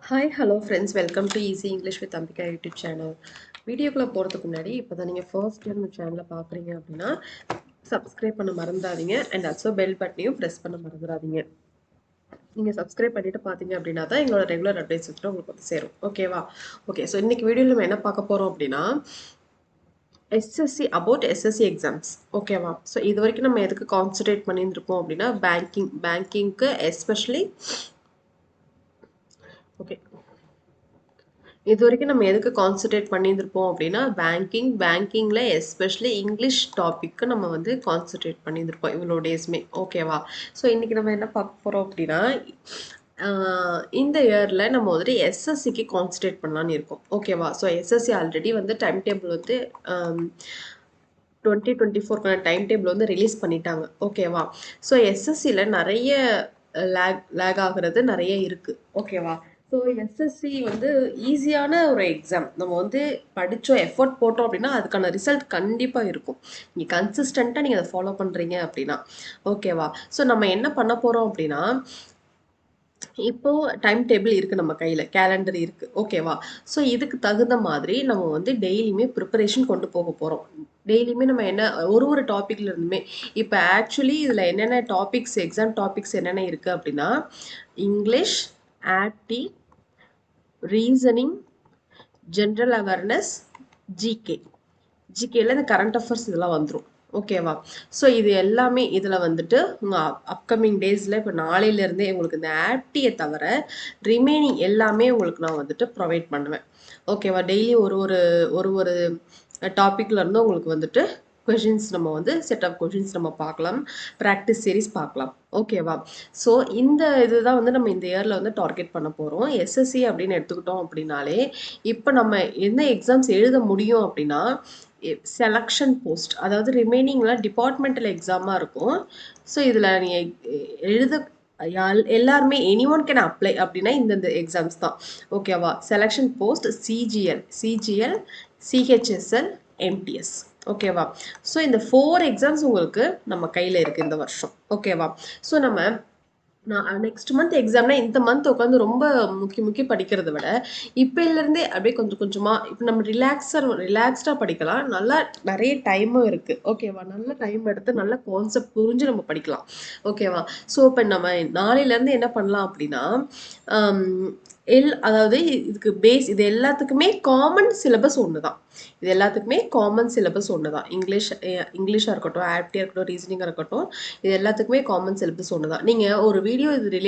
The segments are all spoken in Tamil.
Hi hello friends, welcome to easy English with Ambika YouTube channel. வீடியோக்குள்ளே போகிறதுக்கு முன்னாடி இப்போ தான் நீங்கள் ஃபர்ஸ்ட் டைம் இந்த சேனலை பார்க்குறீங்க அப்படின்னா சப்ஸ்கிரைப் பண்ண மறந்துடாதீங்க. அண்ட் ஆல்சோ பெல் பட்டனையும் ப்ரெஸ் பண்ண மறந்துடாதீங்க. நீங்கள் சப்ஸ்கிரைப் பண்ணிட்டு பார்த்தீங்க அப்படின்னா தான் எங்களோட ரெகுலர் அப்டேட்ஸ் வந்துட்டு உங்களுக்கு வந்து சேரும். ஓகேவா? ஓகே, ஸோ இன்னைக்கு வீடியோவில் நம்ம என்ன பார்க்க போகிறோம் அப்படின்னா எஸ்எஸ்சி எக்ஸாம்ஸ். ஓகேவா? ஸோ இது வரைக்கும் நம்ம எதுக்கு கான்சன்ட்ரேட் பண்ணியிருந்திருக்கோம் அப்படின்னா பேங்கிங்க்கு எஸ்பெஷலி. ஓகே, இது வரைக்கும் நம்ம எதுக்கு கான்சன்ட்ரேட் பண்ணியிருந்திருப்போம் அப்படின்னா பேங்கிங்கில் எஸ்பெஷலி இங்கிலீஷ் டாப்பிக்கு நம்ம வந்து கான்சன்ட்ரேட் பண்ணியிருந்திருப்போம் இவ்வளோ டேஸ்மே. ஓகேவா? ஸோ இன்றைக்கி நம்ம என்ன பார்க்க போகிறோம் அப்படின்னா இந்த இயரில் நம்ம வந்துட்டு எஸ்எஸ்சிக்கு கான்சன்ட்ரேட் பண்ணலான்னு இருக்கோம். ஓகேவா? ஸோ எஸ்எஸ்சி ஆல்ரெடி வந்து டைம் டேபிள் வந்து 2024க்கான டைம் டேபிள் வந்து ரிலீஸ் பண்ணிட்டாங்க. ஓகேவா? ஸோ எஸ்எஸ்சியில் நிறைய லேக் ஆகிறது நிறைய இருக்குது. ஓகேவா? ஸோ எஸ்எஸ்சி வந்து ஈஸியான ஒரு எக்ஸாம். நம்ம வந்து படித்தோம், எஃபோர்ட் போட்டோம் அப்படின்னா அதுக்கான ரிசல்ட் கண்டிப்பாக இருக்கும். நீங்கள் கன்சிஸ்டண்ட்டாக நீங்கள் அதை ஃபாலோ பண்ணுறீங்க அப்படின்னா. ஓகேவா? ஸோ நம்ம என்ன பண்ண போகிறோம் அப்படின்னா இப்போ டைம் டேபிள் இருக்குது, நம்ம கையில் கேலண்டர் இருக்குது. ஓகேவா? ஸோ இதுக்கு தகுந்த மாதிரி நம்ம வந்து டெய்லியுமே ப்ரிப்பரேஷன் கொண்டு போக போகிறோம். டெய்லியுமே நம்ம என்ன ஒரு டாப்பிக்ல இருந்துமே இப்போ ஆக்சுவலி இதில் என்னென்ன டாபிக்ஸ், எக்ஸாம் டாபிக்ஸ் என்னென்ன இருக்குது அப்படின்னா இங்கிலீஷ், ஆப்டி, ரீசனிங், ஜென்ரல் அவேர்னஸ், ஜிகேல இந்த கரண்ட் அஃபேர்ஸ் இதெல்லாம் வந்துடும். ஓகேவா? ஸோ இது எல்லாமே இதில் வந்துட்டு உங்கள் அப்கமிங் டேஸில் இப்போ நாளையிலேருந்தே உங்களுக்கு இந்த ஆப்டியை தவிர ரிமைனிங் எல்லாமே உங்களுக்கு நான் வந்துட்டு ப்ரொவைட் பண்ணுவேன். ஓகேவா? டெய்லி ஒரு ஒரு ஒரு ஒரு டாப்பிக்ல இருந்து உங்களுக்கு வந்துட்டு கொஷின்ஸ் நம்ம வந்து செட் ஆஃப் கொஷின்ஸ் நம்ம பார்க்கலாம், ப்ராக்டிஸ் சீரீஸ் பார்க்கலாம். ஓகேவா? ஸோ இந்த இதுதான் வந்து நம்ம இந்த இயரில் வந்து டார்கெட் பண்ண போகிறோம். எஸ்எஸ்சி அப்படின்னு எடுத்துக்கிட்டோம் அப்படின்னாலே இப்போ நம்ம என்ன எக்ஸாம்ஸ் எழுத முடியும் அப்படின்னா செலக்ஷன் போஸ்ட், அதாவது ரிமைனிங்லாம் டிபார்ட்மெண்டல் எக்ஸாமாக இருக்கும். ஸோ இதில் நீங்கள் எழுத எல்லாருமே எனி ஒன் கேன் அப்ளை அப்படின்னா இந்த எக்ஸாம்ஸ் தான். ஓகேவா? Selection post CGL, CHSL, MTS. ஓகேவா? ஸோ இந்த 4 எக்ஸாம்ஸ் உங்களுக்கு நம்ம கையில் இருக்குது இந்த வருஷம். ஓகேவா? ஸோ நம்ம நெக்ஸ்ட் மந்த் எக்ஸாம்னா இந்த மந்த் உட்காந்து ரொம்ப முக்கி படிக்கிறத விட இப்போலேருந்தே அப்படியே கொஞ்சம் கொஞ்சமாக இப்போ நம்ம ரிலாக்ஸ்டாக படிக்கலாம். நல்லா நிறைய டைமும் இருக்குது. ஓகேவா? நல்ல டைம் எடுத்து நல்ல கான்செப்ட் புரிஞ்சு நம்ம படிக்கலாம். ஓகேவா? ஸோ இப்போ நம்ம நாளையிலேருந்து என்ன பண்ணலாம் அப்படின்னா அதாவது இதுக்கு பேஸ், இது எல்லாத்துக்குமே காமன் சிலபஸ் ஒன்று தான். இது எல்லாத்துக்குமே காமன் சிலபஸ் ஒன்று தான். இங்கிலீஷாக இருக்கட்டும், ஆப்டியாக இருக்கட்டும், ரீசனிங்காக இருக்கட்டும், இது எல்லாத்துக்குமே காமன் சிலபஸ் ஒன்று தான். நீங்கள் ஒரு வீடியோ இது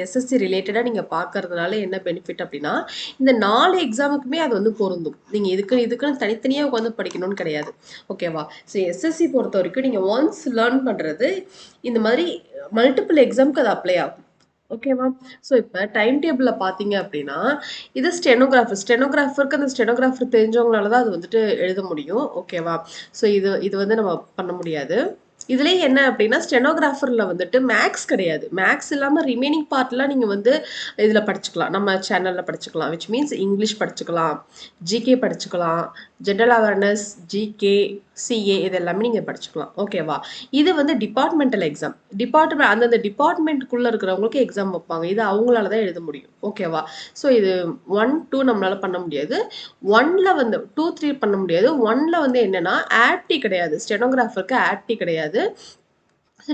எஸ்எஸ்சி ரிலேட்டடாக நீங்கள் பார்க்கறதுனால என்ன பெனிஃபிட் அப்படின்னா இந்த 4 எக்ஸாமுக்குமே அது வந்து பொருந்தும். நீங்கள் இதுக்குன்னு தனித்தனியாக உட்காந்து படிக்கணும்னு கிடையாது. ஓகேவா? ஸோ எஸ்எஸ்சி பொறுத்த வரைக்கும் நீங்கள் ஒன்ஸ் லேர்ன் பண்ணுறது இந்த மாதிரி மல்டிபிள் எக்ஸாமுக்கு அது அப்ளை ஆகும். ஓகேவா? ஸோ இப்போ டைம் டேபிளில் பார்த்தீங்க அப்படின்னா இது ஸ்டெனோகிராஃபருக்கு அந்த ஸ்டெனோகிராஃபர் தெரிஞ்சவங்களால தான் அது வந்துட்டு எழுத முடியும். ஓகேவா? ஸோ இது வந்து நம்ம பண்ண முடியாது. இதுலேயே என்ன அப்படின்னா ஸ்டெனோகிராஃபரில் வந்துட்டு மேக்ஸ் கிடையாது. மேக்ஸ் இல்லாமல் ரிமைனிங் பார்ட்லாம் நீங்கள் வந்து இதில் படிச்சுக்கலாம், நம்ம சேனலில் படிச்சுக்கலாம். விச் மீன்ஸ் இங்கிலீஷ் படிச்சுக்கலாம், ஜிகே படிச்சுக்கலாம், ஜென்ரல் அவேர்னஸ், ஜிகே, சிஏ இது எல்லாமே நீங்கள் படிச்சுக்கலாம். ஓகேவா? இது வந்து டிபார்ட்மெண்டல் எக்ஸாம். அந்தந்த டிபார்ட்மெண்ட்டுக்குள்ளே இருக்கிறவங்களுக்கு எக்ஸாம் வைப்பாங்க. இது அவங்களால தான் எழுத முடியும். ஓகேவா? ஸோ இது 1, 2 நம்மளால பண்ண முடியாது. 1ல் வந்து 2, 3 பண்ண முடியாது. 1ல் வந்து என்னன்னா ஆப்டி கிடையாது, ஸ்டெனோகிராஃபருக்கு ஆப்டி கிடையாது.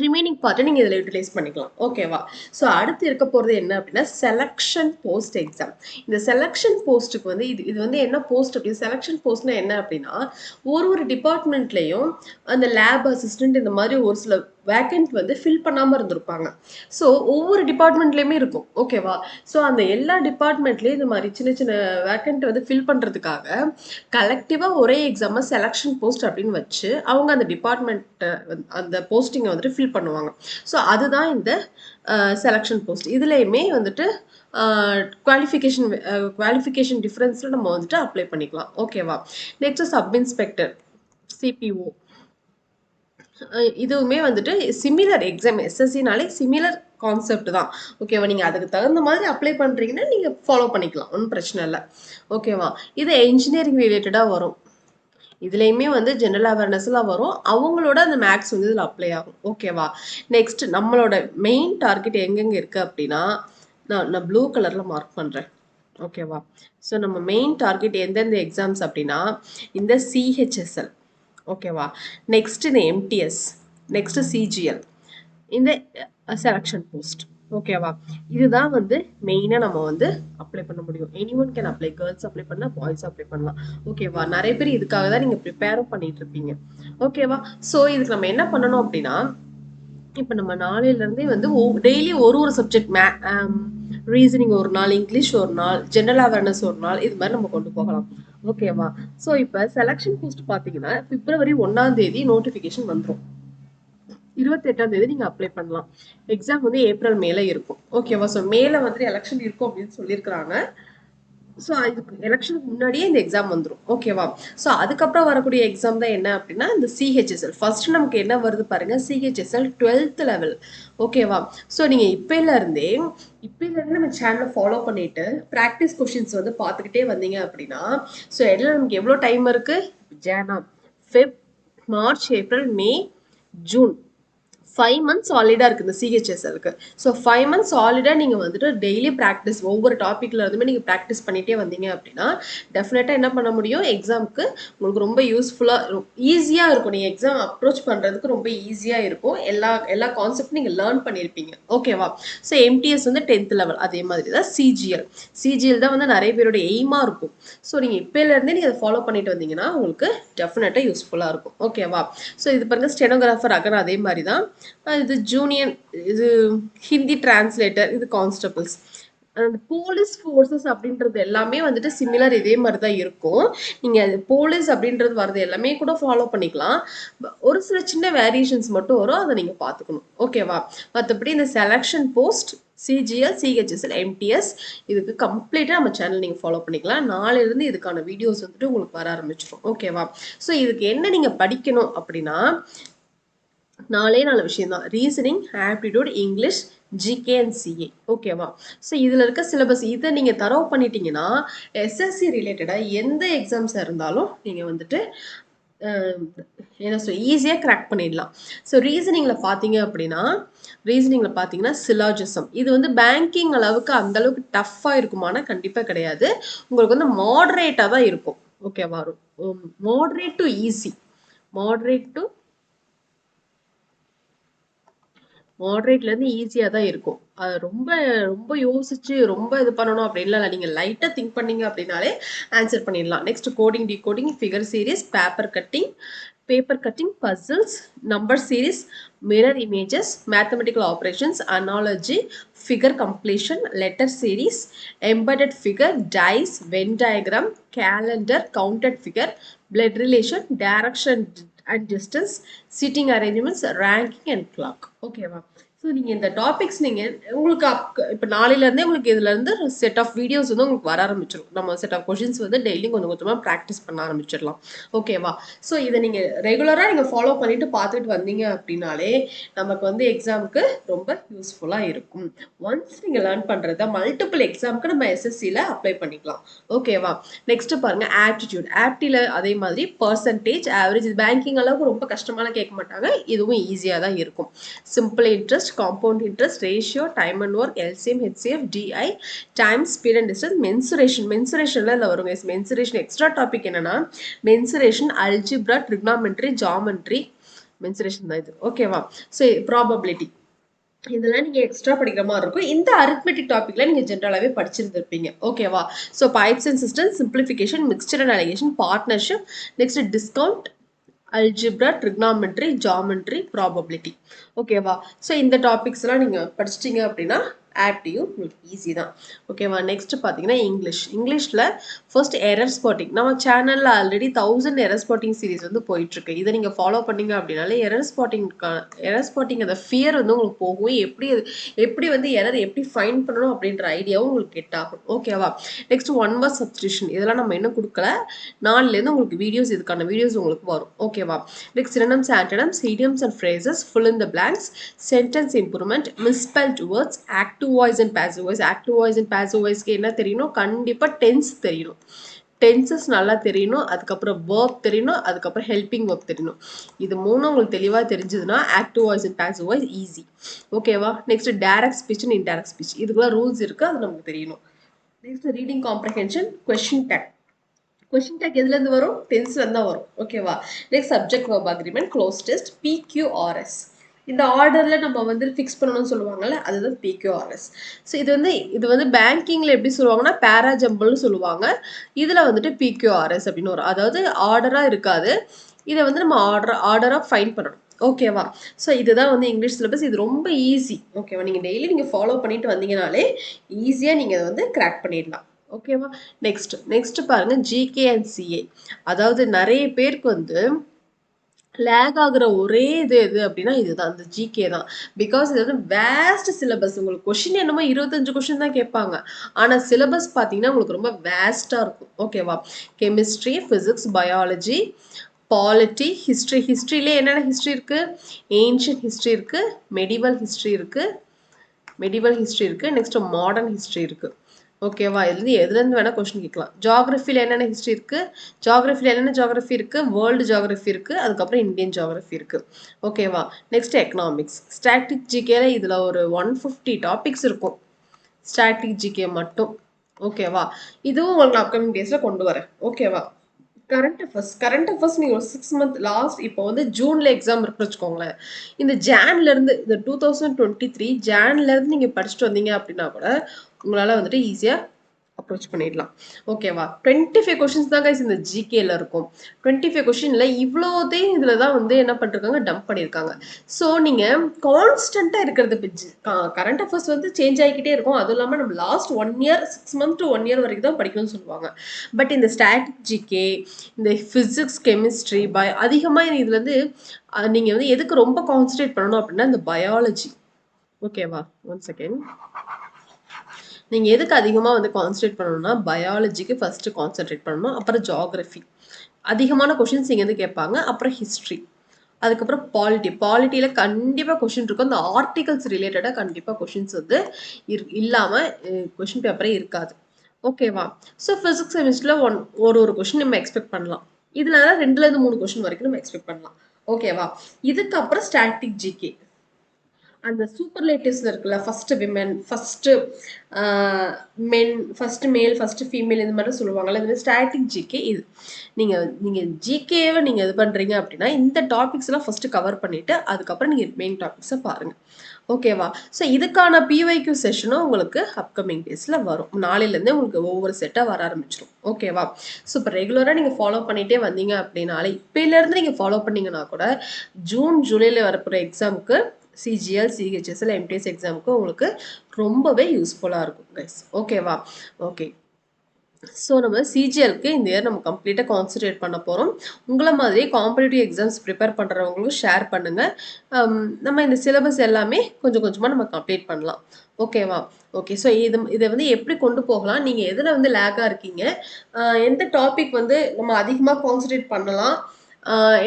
ரிமைனிங் பார்ட்டை நீங்கள் இதில் யூட்டிலைஸ் பண்ணிக்கலாம். ஓகேவா? ஸோ அடுத்து இருக்க போகிறது என்ன அப்படின்னா செலக்ஷன் போஸ்ட் எக்ஸாம். இந்த செலக்ஷன் போஸ்ட்டுக்கு வந்து இது வந்து என்ன போஸ்ட் அப்படின்னு, செலக்ஷன் போஸ்ட்னா என்ன அப்படின்னா ஒரு டிபார்ட்மெண்ட்லேயும் அந்த லேப் அசிஸ்டன்ட் இந்த மாதிரி ஒரு சில வேக்கண்ட் வந்து ஃபில் பண்ணாமல் இருந்திருப்பாங்க. ஸோ ஒவ்வொரு டிபார்ட்மெண்ட்லேயுமே இருக்கும். ஓகேவா? ஸோ அந்த எல்லா டிபார்ட்மெண்ட்லேயும் இந்த மாதிரி சின்ன சின்ன வேக்கண்ட் வந்து ஃபில் பண்ணுறதுக்காக கலெக்டிவாக ஒரே எக்ஸாமை செலக்ஷன் போஸ்ட் அப்படின்னு வச்சு அவங்க அந்த டிபார்ட்மெண்ட்டை அந்த போஸ்டிங்கை வந்துட்டு ஃபில் பண்ணுவாங்க. ஸோ அதுதான் இந்த செலக்ஷன் போஸ்ட். இதுலேயுமே வந்துட்டு குவாலிஃபிகேஷன் டிஃப்ரென்ஸில் நம்ம வந்துட்டு அப்ளை பண்ணிக்கலாம். ஓகேவா? நெக்ஸ்ட் சப் இன்ஸ்பெக்டர், சிபிஓ, இதுவுமே வந்துட்டு சிமிலர் எக்ஸாம். எஸ்எஸ்சினாலே சிமிலர் கான்செப்ட் தான். ஓகேவா? நீங்கள் அதுக்கு தகுந்த மாதிரி அப்ளை பண்ணுறீங்கன்னா நீங்கள் ஃபாலோ பண்ணிக்கலாம், ஒன்றும் பிரச்சனை இல்லை. ஓகேவா? இது என்ஜினியரிங் ரிலேட்டடாக வரும். இதுலேயுமே வந்து ஜென்ரல் அவேர்னஸ்லாம் வரும். அவங்களோட அந்த மேக்ஸ் வந்து இதில் அப்ளை ஆகும். ஓகேவா? நெக்ஸ்ட் நம்மளோட மெயின் டார்கெட் எங்கெங்கே இருக்குது அப்படின்னா நான் ப்ளூ கலரில் மார்க் பண்ணுறேன். ஓகேவா? ஸோ நம்ம மெயின் டார்கெட் எந்தெந்த எக்ஸாம்ஸ் அப்படின்னா இந்த சிஹெச்எஸ்எல், ஓகேவா? நெக்ஸ்ட் இந்த எம்டிஎஸ், நெக்ஸ்ட் சிஜிஎல், இந்த செலக்ஷன் போஸ்ட், ஓகேவா? இதுதான் வந்து மெயினாக நம்ம வந்து அப்ளை பண்ண முடியும். Any one can apply, girls apply பண்ணலாம், பாய்ஸ் அப்ளை பண்ணலாம், ஓகேவா? நிறைய பேர் இதுக்காக தான் நீங்கள் ப்ரிப்பேரும் பண்ணிட்டு இருப்பீங்க, ஓகேவா? ஸோ இதுக்கு நம்ம என்ன பண்ணணும் அப்படின்னா, இப்போ நம்ம நாளையிலேருந்தே வந்து டெய்லி ஒரு சப்ஜெக்ட் ரீசனிங் ஒரு நாள், இங்கிலீஷ் ஒரு நாள், ஜெனரல் அவேர்னஸ் ஒரு நாள், இது மாதிரி நம்ம கொண்டு போகலாம், ஓகேவா? ஸோ இப்போ செலக்ஷன் போஸ்ட் பார்த்தீங்கன்னா பிப்ரவரி 1ஆம் தேதி நோட்டிஃபிகேஷன் வந்துடும். 28ஆம் தேதி நீங்க அப்ளை பண்ணலாம். எக்ஸாம் வந்து ஏப்ரல் மேல இருக்கும், ஓகேவா? ஸோ மேல வந்து எலெக்ஷன் இருக்கும் அப்படின்னு சொல்லியிருக்கிறாங்க. ஸோ இதுக்கு எலெக்ஷனுக்கு முன்னாடியே இந்த எக்ஸாம் வந்துடும், ஓகேவா? ஸோ அதுக்கப்புறம் வரக்கூடிய எக்ஸாம் தான் என்ன அப்படின்னா இந்த சிஹெச்எஸ்எல். ஃபர்ஸ்ட் நமக்கு என்ன வருது பாருங்க, சிஹெச்எஸ்எல் 12th லெவல், ஓகேவா? ஸோ நீங்க இப்பையில இருந்தே நம்ம சேனலை ஃபாலோ பண்ணிட்டு ப்ராக்டிஸ் கொஷின்ஸ் வந்து பார்த்துக்கிட்டே வந்தீங்க அப்படின்னா, ஸோ இடையில நமக்கு எவ்வளோ டைம் இருக்கு, ஜனவரி, ஃபெப், மார்ச், ஏப்ரல், மே, ஜூன், 5 months சாலிடா இருக்கு இந்த சிஹெச்எஸ்எல்க்கு. ஸோ 5 months சாலிடா நீங்க வந்துட்டு டெய்லி ப்ராக்டிஸ், ஒவ்வொரு டாபிக்ல இருந்துமே நீங்க ப்ராக்டிஸ் பண்ணிட்டே வந்தீங்க அப்படின்னா டெஃபினட்டா என்ன பண்ண முடியும், எக்ஸாமுக்கு உங்களுக்கு ரொம்ப யூஸ்ஃபுல்லா ஈஸியா இருக்கும். நீங்க எக்ஸாம் அப்ரோச் பண்றதுக்கு ரொம்ப ஈஸியா இருக்கும். எல்லா கான்செப்ட் நீங்க லேர்ன் பண்ணியிருப்பீங்க, ஓகேவா? ஸோ எம்டிஎஸ் வந்து 10th லெவல், அதே மாதிரி தான் சிஜிஎல் தான் வந்து நிறைய பேரோட எய்மா இருக்கும். ஸோ நீங்க இப்பையில இருந்தே நீங்க அதை ஃபாலோ பண்ணிட்டு வந்தீங்கன்னா உங்களுக்கு டெஃபினட்டா யூஸ்ஃபுல்லா இருக்கும், ஓகேவா? ஸோ இது பாருங்க ஸ்டெனோகிராஃபர் அகன் அதே மாதிரி தான். இது ஜூனியர், இது ஹிந்தி டிரான்ஸ்லேட்டர், இது கான்ஸ்டபிள்ஸ். அந்த போலீஸ் ஃபோர்ஸஸ் அப்படின்றது எல்லாமே வந்துட்டு சிமிலர், இதே மாதிரி தான் இருக்கும். நீங்கள் போலீஸ் அப்படின்றது வர்றது எல்லாமே கூட ஃபாலோ பண்ணிக்கலாம். ஒரு சில சின்ன வேரியேஷன்ஸ் மட்டும் வரும், அதை நீங்கள் பார்த்துக்கணும், ஓகேவா? மற்றபடி இந்த selection post, CGL, CHSL, MTS, இதுக்கு கம்ப்ளீட்டாக நம்ம சேனல் நீங்கள் ஃபாலோ பண்ணிக்கலாம். நாளையிலேருந்து இதுக்கான வீடியோஸ் வந்துட்டு உங்களுக்கு வர ஆரம்பிச்சிடும், ஓகேவா? ஸோ இதுக்கு என்ன நீங்கள் படிக்கணும் அப்படின்னா 4 விஷயம் தான், reasoning, aptitude, English, GK and CA, ஓகேவா? ஸோ இதில் இருக்க சிலபஸ் இதை நீங்கள் தரவு பண்ணிட்டீங்கன்னா எஸ்எஸ்சி ரிலேட்டடாக எந்த எக்ஸாம்ஸ் இருந்தாலும் நீங்கள் வந்துட்டு என்ன சொல் ஈஸியாக கிராக் பண்ணிடலாம். ஸோ ரீசனிங்கில் பார்த்தீங்கன்னா சிலாஜிசம், இது வந்து பேங்கிங் அளவுக்கு அந்த அளவுக்கு டஃப்பாக இருக்குமானா கண்டிப்பாக கிடையாது. உங்களுக்கு வந்து மாடரேட்டாக தான் இருக்கும், ஓகேவா? மாடரேட் டு ஈஸி, மாடரேட்லேருந்து ஈஸியாக தான் இருக்கும். அது ரொம்ப ரொம்ப யோசிச்சு ரொம்ப இது பண்ணணும் அப்படின்லாம் இல்லை. நீங்கள் லைட்டாக திங்க் பண்ணீங்க அப்படின்னாலே ஆன்சர் பண்ணிடலாம். Next coding, decoding, figure series, paper cutting, puzzles, number series, mirror images, mathematical operations, analogy, figure completion, letter series, embedded figure, dice, Venn diagram, calendar, counted figure, blood relation, direction and distance, seating arrangements, ranking and clock, ஓகேவா? ஸோ நீங்கள் இந்த டாபிக்ஸ் நீங்கள் உங்களுக்கு இப்போ நாளையிலேருந்தே உங்களுக்கு இதுலேருந்து செட் ஆஃப் வீடியோஸ் வந்து உங்களுக்கு வர ஆரம்பிச்சிடும். நம்ம செட் ஆஃப் கொஷின்ஸ் வந்து டெய்லியும் கொஞ்சம் கொஞ்சமாக ப்ராக்டிஸ் பண்ண ஆரம்பிச்சிடலாம், ஓகேவா? ஸோ இதை நீங்கள் ரெகுலராக நீங்கள் ஃபாலோ பண்ணிட்டு பார்த்துட்டு வந்தீங்க அப்படின்னாலே நமக்கு வந்து எக்ஸாமுக்கு ரொம்ப யூஸ்ஃபுல்லாக இருக்கும். ஒன்ஸ் நீங்கள் லேர்ன் பண்ணுறத மல்டிபிள் எக்ஸாமுக்கு நம்ம எஸ்எஸ்சியில் அப்ளை பண்ணிக்கலாம், ஓகேவா? நெக்ஸ்ட் பாருங்க ஆப்டியில் அதே மாதிரி பர்சன்டேஜ், ஆவரேஜ், இது பேங்கிங் அளவுக்கு ரொம்ப கஷ்டமான கேட்க மாட்டாங்க, இதுவும் ஈஸியாக தான் இருக்கும். Simple interest, compound interest, ratio, time and work, LCM, HCF, DI, time, speed and distance, mensuration வருங்க. mensuration எக்ஸ்ட்ரா டாபிக் என்னன்னா mensuration, algebra, trigonometry, geometry, mensuration தான் இது, ஓகேவா? ஸோ ப்ராபபிலிட்டி, இதெல்லாம் நீங்க எக்ஸ்ட்ரா படிக்கிற மாதிரி இருக்கும். இந்த அரித்மெட்டிக் டாபிக்ல நீங்க ஜென்ரலாவே படிச்சிருந்திருப்பீங்க, ஓகேவா? So pipes and systems, simplification, mixer and allegation, partnership, next discount, algebra, trigonometry, geometry, probability, ஓகேவா? ஸோ இந்த டாபிக்ஸ்லாம் நீங்கள் படிச்சிட்டிங்க அப்படின்னா ஆப்டியும் உங்களுக்கு ஈஸி தான், ஓகேவா? நெக்ஸ்ட் பார்த்தீங்கன்னா இங்கிலீஷில் ஃபர்ஸ்ட் எரர் ஸ்பாட்டிங். நம்ம சேனலில் ஆல்ரெடி 1000 எரர் ஸ்பாட்டிங் சீரிஸ் வந்து போயிட்டுருக்கு. இதை நீங்கள் ஃபாலோ பண்ணீங்க அப்படின்னாலே எரர் ஸ்பாட்டிங் அந்த ஃபியர் வந்து உங்களுக்கு போகும். எப்படி வந்து எரர் எப்படி ஃபைண்ட் பண்ணணும் அப்படின்ற ஐடியாவும் உங்களுக்கு கெட் ஆகும், ஓகேவா? நெக்ஸ்ட் ஒன் வேர்ட் சப்ஸ்டியூஷன், இதெல்லாம் நம்ம இன்னும் கொடுக்கல. நாலுலேருந்து உங்களுக்கு இதுக்கான வீடியோஸ் உங்களுக்கு வரும், ஓகேவா? Next synonyms, antonyms, idioms and phrases, fill in the blanks, sentence improvement, misspelled words, active voice and passive voice. active voice and passive voiceக்கு என்ன தெரியணும், கண்டிப்பாக டென்ஸ் தெரியணும். டென்சஸ் நல்லா தெரியணும், அதுக்கப்புறம் verb தெரியணும், அதுக்கப்புறம் ஹெல்பிங் verb தெரியணும். இது மூணும் உங்களுக்கு தெளிவாக தெரிஞ்சதுன்னா active voice and passive voice easy, ஓகேவா? Next direct speech and indirect speech, இதுக்குலாம் ரூல்ஸ் இருக்குது, அது நமக்கு தெரியணும். Next reading comprehension, question tag. Question tag எதுலேருந்து வரும்? டென்ஸ்லேருந்து தான் வரும். ஓகேவா? Next subject verb agreement, cloze test, PQRS. இந்த ஆர்டரில் நம்ம வந்து ஃபிக்ஸ் பண்ணணும்னு சொல்லுவாங்கல்ல, அதுதான் பிக்யூஆர்எஸ். ஸோ இது வந்து பேங்கிங்கில் எப்படி சொல்லுவாங்கன்னா பேராஜம்பிள்னு சொல்லுவாங்க. இதில் வந்துட்டு பிக்யூஆர்எஸ் அப்படின்னு வரும். அதாவது ஆர்டராக இருக்காது, இதை வந்து நம்ம ஆர்டராக ஃபைன் பண்ணணும். ஓகேவா? ஸோ இதுதான் வந்து இங்கிலீஷ் சிலபஸ். இது ரொம்ப ஈஸி. ஓகேவா? நீங்கள் டெய்லி நீங்கள் ஃபாலோ பண்ணிட்டு வந்தீங்கனாலே ஈஸியாக நீங்கள் அதை வந்து கிராக் பண்ணிடலாம். ஓகேவா? நெக்ஸ்ட் பாருங்க, ஜிகே அண்ட் சிஏ. அதாவது நிறைய பேருக்கு வந்து லேக் ஆகுற ஒரே இது எது அப்படின்னா இதுதான், இந்த ஜிகே தான். பிகாஸ் இது வந்து வேஸ்ட் சிலபஸ். உங்களுக்கு கொஷின் என்னமோ 25 கொஷின் தான் கேட்பாங்க, ஆனால் சிலபஸ் பார்த்தீங்கன்னா உங்களுக்கு ரொம்ப வேஸ்ட்டாக இருக்கும். ஓகேவா? Chemistry, physics, biology, polity, history. ஹிஸ்ட்ரியிலே என்னென்ன ஹிஸ்ட்ரி இருக்குது? ஏன்ஷியன்ட் ஹிஸ்ட்ரி இருக்குது, மெடிவல் ஹிஸ்ட்ரி இருக்குது, நெக்ஸ்ட் மாடர்ன் ஹிஸ்ட்ரி இருக்குது. ஓகேவா? எதுலேருந்து வேணால் கொஸ்டின் கேட்கலாம். ஜாகிரஃபியில் என்னென்ன ஹிஸ்ட்ரி இருக்குது? ஜாகிரஃபியில் என்னென்ன ஜாகிரஃபி இருக்குது? வேர்ல்டு ஜாகிரஃபி இருக்குது, அதுக்கப்புறம் இந்தியன் ஜாகிரஃபி இருக்குது. ஓகேவா? Next economics. ஸ்டாட்டிக் ஜிகேல இதில் ஒரு 150 டாபிக்ஸ் இருக்கும், ஸ்டாட்டிக் ஜிகே மட்டும். ஓகேவா? இதுவும் உங்களுக்கு அப்கமிங் டேஸில் கொண்டு வரேன். ஓகேவா? கரண்ட் அஃபேர்ஸ் நீங்கள் ஒரு 6 மந்த் லாஸ்ட், இப்போ வந்து ஜூனில் எக்ஸாம் இருக்குன்னு வச்சுக்கோங்களேன். இந்த ஜான்லேருந்து, இந்த 2023 ஜான்லேருந்து நீங்கள் படிச்சுட்டு வந்தீங்க அப்படின்னா கூட உங்களால் வந்துட்டு ஈஸியாக அப்ரோச் பண்ணிடலாம். ஓகேவா? 25 கொஷின்ஸ் தான் கைஸ் இந்த ஜிகேல இருக்கும். 25 கொஷின்ல இவ்வளோதையும் இதில் தான் வந்து என்ன பண்ணிருக்காங்க, டம்ப் பண்ணியிருக்காங்க. ஸோ நீங்கள் கான்ஸ்டண்ட்டாக இருக்கிறது. கரண்ட் அஃபேர்ஸ் வந்து சேஞ்ச் ஆகிக்கிட்டே இருக்கும். அதுவும் இல்லாமல் நம்ம last 1 year, 6 month to 1 year வரைக்கும் தான் படிக்கணும்னு சொல்லுவாங்க. பட் இந்த ஸ்டாட்டிக் ஜிகே, இந்த ஃபிசிக்ஸ், கெமிஸ்ட்ரி, அதிகமாக இதில் வந்து நீங்கள் வந்து எதுக்கு ரொம்ப கான்சன்ட்ரேட் பண்ணணும் அப்படின்னா இந்த பயாலஜி. ஓகேவா? 1 செகண்ட். நீங்கள் எதுக்கு அதிகமாக வந்து கான்சன்ட்ரேட் பண்ணணும்னா பயாலஜிக்கு ஃபஸ்ட்டு கான்சன்ட்ரேட் பண்ணணும், அப்புறம் ஜாகிரஃபி அதிகமான கொஷின்ஸ் இங்கே வந்து கேட்பாங்க, அப்புறம் ஹிஸ்ட்ரி, அதுக்கப்புறம் பாலிட்டியில் கண்டிப்பாக கொஷின் இருக்கும். அந்த ஆர்டிகல்ஸ் ரிலேட்டடாக கண்டிப்பாக கொஷின்ஸ் வந்து இல்லாமல் கொஷின் பேப்பரே இருக்காது. ஓகேவா? ஸோ ஃபிசிக்ஸ் கெமிஸ்ட்ரியில் ஒரு கொஷின் நம்ம எக்ஸ்பெக்ட் பண்ணலாம். இதில் 2லேருந்து 3 கொஷின் வரைக்கும் நம்ம எக்ஸ்பெக்ட் பண்ணலாம். ஓகேவா? இதுக்கப்புறம் ஸ்டாட்டிக் ஜிகே, அந்த சூப்பர்லேட்டிவ்ஸ்ல இருக்குல்ல, ஃபர்ஸ்ட் விமன், ஃபர்ஸ்ட் மென், ஃபர்ஸ்ட் மேல், ஃபர்ஸ்ட் ஃபீமேல், இந்த மாதிரி சொல்லுவாங்கல்ல, இந்த ஸ்டாட்டிக் ஜிகே. இது நீங்கள் ஜிகேவை நீங்கள் இது பண்ணுறீங்க அப்படின்னா இந்த டாபிக்ஸ் எல்லாம் ஃபர்ஸ்ட் கவர் பண்ணிட்டு அதுக்கப்புறம் நீங்கள் மெயின் டாபிக்ஸை பாருங்க. ஓகேவா? ஸோ இதுக்கான பிஒய்க்யூ செஷனும் உங்களுக்கு அப்கமிங் டேஸில் வரும். நாளையிலேருந்தே உங்களுக்கு ஒவ்வொரு செட்டாக வர ஆரம்பிச்சிடும். ஓகேவா? ஸோ இப்போ ரெகுலராக நீங்கள் ஃபாலோ பண்ணிகிட்டே வந்தீங்க அப்படின்னாலே, இப்போலேருந்து நீங்கள் ஃபாலோ பண்ணிங்கன்னா கூட ஜூன் ஜூலையில் வரப்போகிற எக்ஸாமுக்கு, சிஜிஎல், சிஹெச்எஸ்எல், எம்டிஎஸ் எக்ஸாமுக்கு உங்களுக்கு ரொம்பவே யூஸ்ஃபுல்லாக இருக்கும் கைஸ். ஓகேவா? ஓகே. ஸோ நம்ம சிஜிஎலுக்கு இந்த இயர் நம்ம கம்ப்ளீட்டாக கான்சன்ட்ரேட் பண்ண போகிறோம். உங்களை மாதிரியே காம்படிட்டிவ் எக்ஸாம்ஸ் ப்ரிப்பேர் பண்ணுறவங்களும் ஷேர் பண்ணுங்கள். நம்ம இந்த சிலபஸ் எல்லாமே கொஞ்சம் கொஞ்சமாக நம்ம கம்ப்ளீட் பண்ணலாம். ஓகேவா? ஓகே. ஸோ இதை வந்து எப்படி கொண்டு போகலாம், நீங்கள் எதில் வந்து லேக்காக இருக்கீங்க, எந்த டாபிக் வந்து நம்ம அதிகமாக கான்சன்ட்ரேட் பண்ணலாம்,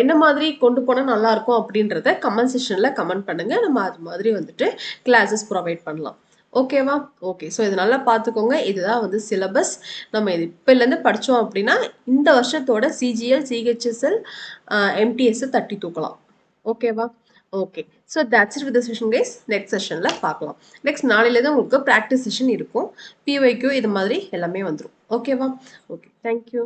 என்ன மாதிரி கொண்டு போனால் நல்லாயிருக்கும் அப்படின்றத கமெண்ட் செக்ஷனில் கமெண்ட் பண்ணுங்கள். நம்ம அது மாதிரி வந்துட்டு கிளாஸஸ் ப்ரொவைட் பண்ணலாம். ஓகேவா? ஓகே. ஸோ இது நல்லா பார்த்துக்கோங்க. இதுதான் வந்து சிலபஸ். நம்ம இது இப்போலேருந்து படித்தோம் அப்படின்னா இந்த வருஷத்தோட சிஜிஎல், சிஹெச்எஸ்எல், எம்டிஎஸ் தட்டி தூக்கலாம். ஓகேவா? Okay. So that's it with the session guys. Next செஷனில் பார்க்கலாம். நெக்ஸ்ட் நாளையிலேருந்து உங்களுக்கு ப்ராக்டிஸ் செஷன் இருக்கும், பிஒய்க்யூ இது மாதிரி எல்லாமே வந்துடும். ஓகேவா? ஓகே. தேங்க்யூ.